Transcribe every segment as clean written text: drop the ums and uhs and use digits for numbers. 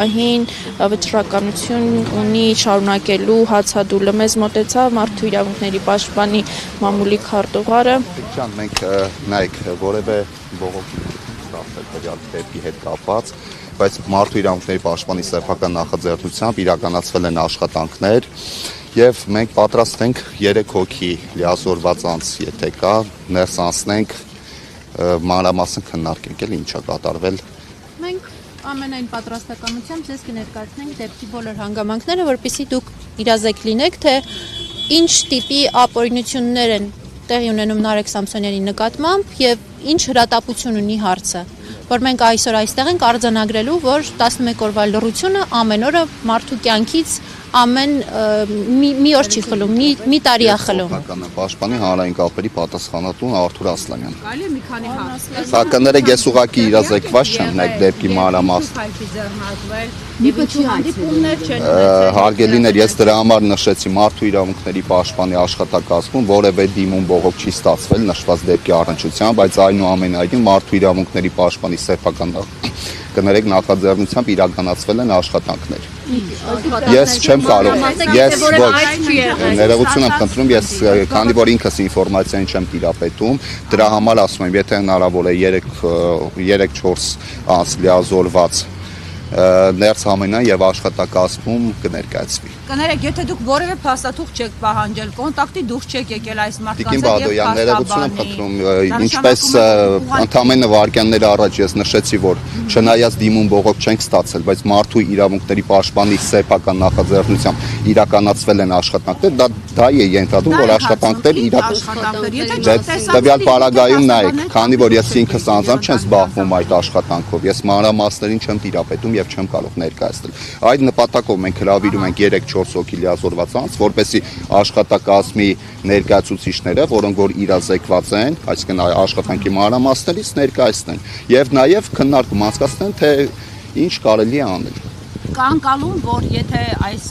Հին վճռականություն ունի շարունակելու հացադուլը մեզ մոտեցավ մարդու իրավունքների պաշտպանի մամուլի քարտուղարը։ Մենք նայեք որևէ բողոքի ստացել դեպքի հետ կապված, բայց մարդու իրավունքների պաշտպանի սեփական նախաձեռնությամբ իրականացվել են աշխատանքներ եւ մենք պատրաստ ենք 3 հոգի լիազորված անձ, եթե կա, ներս անցնենք մանրամասն քննարկենք, ինչա կատարվել։ Մենք ամենայն պատրաստականությամբ ձեզ կներկայացնենք դեպքի բոլոր հանգամանքները, որպեսզի դուք իրազեկ լինեք, թե ինչ տիպի ապօրինություններ են տեղի ունենում Նարեկ Սամսոնյանի նկատմամբ եւ ինչ հրատապություն ունի հարցը, որ մենք այսօր այստեղ ենք արձանագրելու, որ 11 օրվա լռությունը ամեն օրը մարդու կյանքից ամեն մի օր չի խլում, մի տարի է խլում։ Պաշտպանի հանրային կապերի պատասխանատուն Արթուր Ասլանյան։ Կարելի է մի քանի հարց։ Հակները ես ուղղակի իրազեկված չեմ, նայեք դեպքի մանրամասն։ Հարգելիներ, ես դրա համար նշեցի մարդու իրավունքների պաշտպանի աշխատակազմում որևէ դիմում բողոք չի ստացվել նշված դեպքի առնչությամբ, բայց այնուամենայնիվ մարդու իրավունքների պաշտպանի սեփական կներեք նախաձեռնությամբ իրականացվել են աշխատանքներ։ Ես չեմ կարող, ես ոչ, ներողություն եմ խնդրում, ես քանի որ ինքս ինֆորմացիան չեմ տիրապետում, դրա համար ասում եմ, եթե հնարավոր է 3-4 անձ լիազորված ներս համենան եւ աշխատակազմում կներկայացվի։ Կներեք, եթե դուք որևէ փաստաթուղթ չեք պահանջել, կոնտակտի դուրս չեք եկել այս մարդկանց հետ եւ ներողություն եմ խնդրում, ինչպես ընդամենը վարքյաններ առաջ ես նշեցի, որ չնայած դիմում բողոք չենք ստացել, բայց մարդու իրավունքների պաշտպանի սեփական նախաձեռնությամբ իրականացվել են աշխատանքներ, դա է ենթադրում, որ աշխատանքներ տվյալ պարագայում նայեք, քանի որ ես ինքս անձամբ չեմ զբաղվում այդ աշխատանքով, ես մանրամասներին չեմ տիրապետում եւ չեմ կարող ներկայացնել։ Այդ նպատակով մենք հրավիրում ենք 3-4 հոգի լիազորված անձ, որպեսզի աշխատակազմի ներկայացուցիչները, որոնք որ իրազեկված են, այսինքն աշխատանքի մանրամասներից ներկայացնեն եւ նաեւ քննարկում անցկացնեն, թե ինչ կարելի է անել։ Կանկալում, որ եթե այս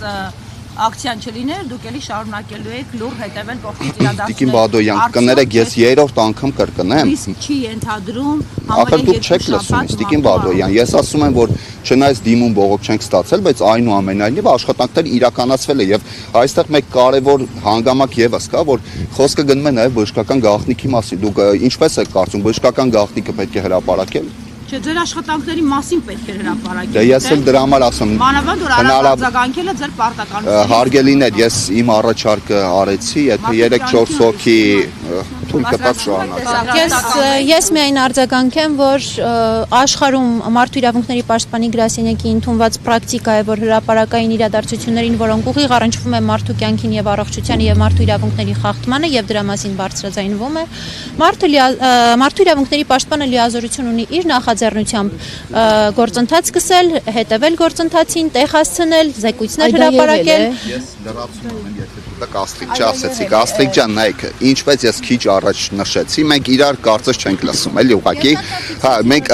ակցիան չլիներ, դուք էլի շարունակելու եք լուր հետևել կողքից իրադարձությունների։ Տիկին Բադոյան, կներեք, ես 3-րդ անգամ կրկնեմ։ Իսկ չի ենթադրում Ախր դուք չեք լսում, Տիկին Բադոյան, ես ասում եմ, որ չնայած դիմում բողոք չենք ստացել, բայց այնուամենայնիվ աշխատանքներ իրականացվել է եւ այստեղ մեկ կարեւոր հանգամանք եւս կա, որ խոսքը գնում է նաեւ բժշկական գաղտնիքի մասին։ Դուք ինչպես եք կարծում, բժշկական գաղտնիքը պետք է հրապարակել։ Չէ, ձեր աշխատանքների մասին պետք է հրապարակել։ Դե ես էլ դրա համար ասում եմ։ Մանավանդ որ արձագանքելը ձեր պարտականությունն է։ Հարգելիներ, ես իմ առաջարկը արեցի, եթե 3-4 հոգի թույլ կտակ շարունակել։ Ես միայն արձագանքեմ, որ աշխարհում մարդու իրավունքների պաշտպանի գրասենյակի ընդունված պրակտիկա է, որ հրապարակային իրադարձություններին, որոնք ուղիղ առնչվում են մարդու կյանքին եւ առողջությանը եւ մարդու իրավունքների խախտմանը եւ դրա մասին բարձրաձայնվում է, մարդու իրավունքների պաշտպանը լիազորություն ունի իր նախաձեռնությամբ գործընթաց սկսել, հետևել գործընթացին, տեղ հասցնել, զեկույցներ հրապարակել։ Ես լրացում եմ, եթե դուք Աստղիկ չասեցիք, Աստղիկ ջան, նայեք, ինչպես ես քիչ առաջ նշեցի, մենք իրար կարծես չենք լսում, էլի ուղղակի, հա, մենք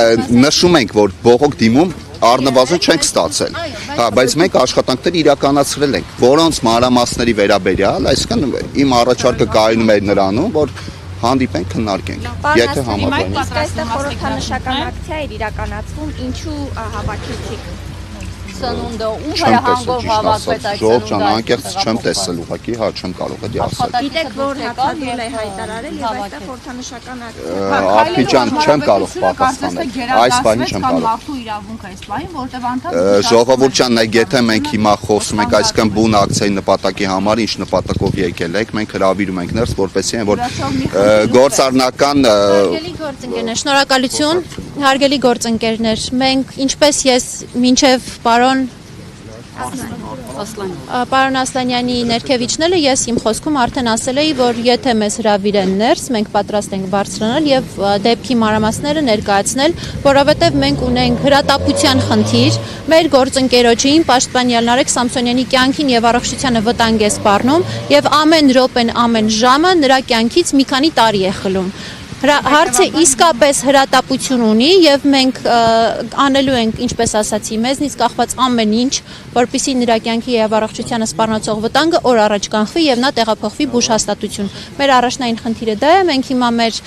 նշում ենք, որ բողոք դիմում առնվազն չենք ստացել, հա, բայց մենք աշխատանքներ իրականացրել ենք, որոնց մանրամասների վերաբերյալ, այսինքն իմ առաջարկը կայանում է նրանում, որ հանդիպենք, քննարկենք, եթե համաձայն եք։ Իսկ այստեղ խորհրդանշական ակցիա էր իրականացվում, ինչու հավաքեցիք սնունդը, ում հրահանգով հավաքվեց այդ Ժողով ջան, անկեղծ չեմ տեսել ուղղակի, հա, չեմ կարող է դիասել։ Գիտեք, որ հացադուլ է հայտարարել եւ այստեղ խորհրդանշական ակցիա։ Ափի ջան, չեմ կարող պատասխանել։ Այս բանի չեմ կարող։ Մարդու իրավունք է այս բանի, որտեղ անդամ Ժողովուրդ ջան, նայեք, եթե մենք հիմա խոսում ենք այսքան բուն ակցիայի նպատակի համար, ինչ նպատակով եկել եք, մենք հրավիրում ենք ներս, որպեսզի այն որ գործառնական Հարգելի գործընկերներ, շնորհակալություն, հարգելի գործընկերներ, մենք ինչպես ես մինչև պարոն Ասլանյանի ներքևիչները ես իմ խոսքում արդեն ասել էի, որ եթե մեզ հրավիրեն ներս, մենք պատրաստ ենք բարձրանալ եւ դեպքի մանրամասները ներկայացնել, որովհետեւ մենք ունենք հրատապության խնդիր, մեր գործընկերոջին պաշտպանյալ Նարեկ Սամսոնյանի կյանքին եւ առողջությանը վտանգ է սպառնում եւ ամեն րոպեն, ամեն ժամը նրա կյանքից մի քանի տարի է խլում։ Հարցը իսկապես հրատապություն ունի եւ մենք անելու ենք, ինչպես ասացի, մեզնից կախված ամեն ինչ, որպեսզի նրա կյանքի եւ առողջությանը սպառնացող վտանգը օր առաջ կանխվի եւ նա տեղափոխվի բուժ հաստատություն։ Մեր առաջնային խնդիրը դա է, մենք հիմա մեր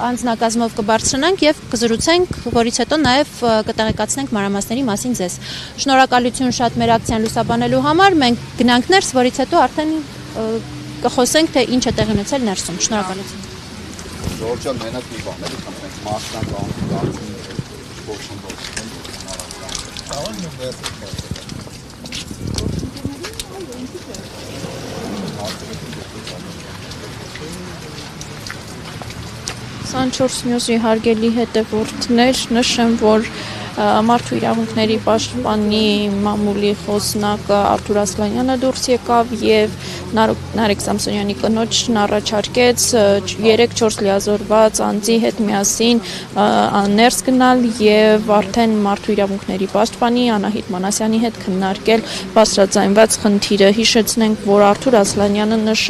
անձնակազմով կբարձրանանք եւ կզրուցենք, որից հետո նաեւ կտեղեկացնենք մանրամասների մասին ձեզ։ Շնորհակալություն շատ մեր ակցիան լուսաբանելու համար, մենք գնանք ներս, որից հետո արդեն կխոսենք, թե ինչ է տեղի ունեցել ներսում։ Շնորհակալություն։ Ժողովրդյան մենակ մի բան էլի, մենք մարդկանց անդրադարձին Սանչորս նյուսի հարգելի հետևորդներ, նշեմ, որ Մարդու իրավունքների պաշտպանի մամուլի խոսնակը Արթուր Ասլանյանը դուրս եկավ եւ Նարեկ Սամսոնյանի կնոջն առաջարկեց 3-4 լիազորված անձի հետ միասին ներս գնալ եւ արդեն Մարդու իրավունքների պաշտպանի Անահիտ Մանասյանի հետ քննարկել բարձրաձայնված խնդիրը։ Հիշեցնենք, որ Արթուր Ասլանյանը նշեց,